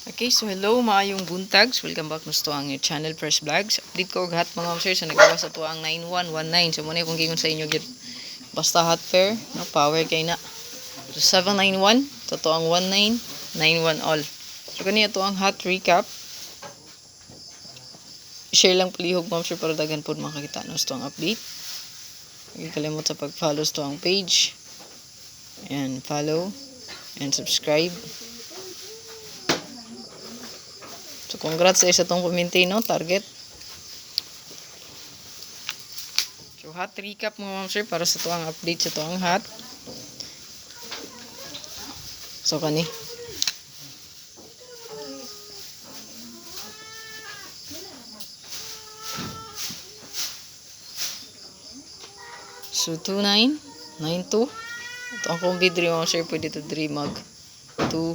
Okay, so hello maayong buntag. Welcome back to ang channel Fresh Vlogs. Update ko lahat mga sir sa nagawa sa tuang 9119. So muna kung gingon sa inyo gyud. Basta hot pair, no power kay na. So 791 sa tuang 1991 all. So kaniya to ang hot recap. Share lang palihog mga sir para dagan pod makakita no sa tuang update. Huwag kalimot sa pag-follow sa tuang page. And follow and subscribe. So, congrats sa isa itong kuminti, no? Target. So, hot recap mga ma'am sir para sa tuwang update sa tuwang hot. So, kani. So, 2992. Ito ang kong bidri mga sir. Pwede ito 3 mag 2, 5,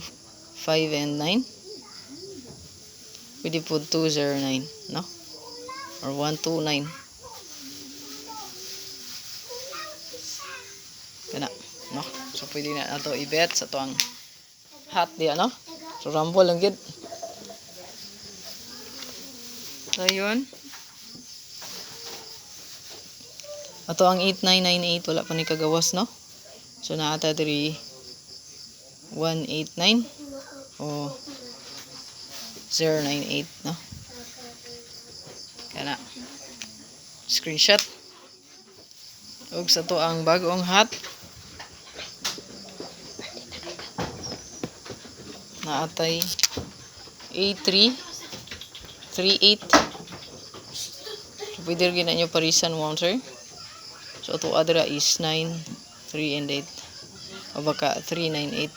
and 9. Pwede po 209, no? Or 129. Kana, no? So, pwede na ito i-bet sa tuwang hot diya, no? So, rumble lang yun. So, yun. Ito ang 8998. Wala pa ni kagawas, no? So, naata 189 o 098, no? Kana. Screenshot. Ug sa to ang bagong hot. Naatay A3 38. So, pwede rin na nyo parisan mo, sir. So, ito adra is 9, 3, and 8. O baka 398.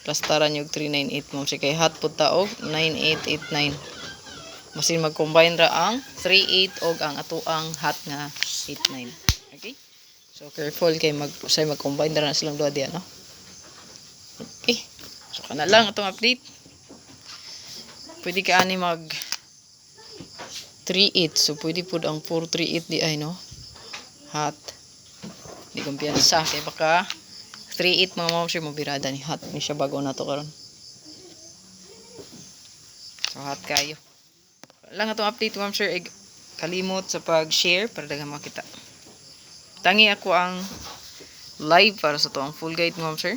Plus tara nyo 398 mo. Kasi kay hot po taog 9889. Masin mag-combine ra ang 38 og ang atoang hot nga 89. Okay? So, careful kay mag-combine ra na silang duha diya, no? Okay. So, kana lang itong update. Pwede ka ani mag 38. So, pwede po ang 438 di ay, no? Hot. Di kumpiyansa. Kaya baka 3-8 mga ma'am sir mabirada ni hot ni siya bago na to karon. So hot kayo. Lang atong update ma'am sir kalimot sa pag-share para daghang makita. Tangi ako ang live para sa to ang full guide ma'am sir.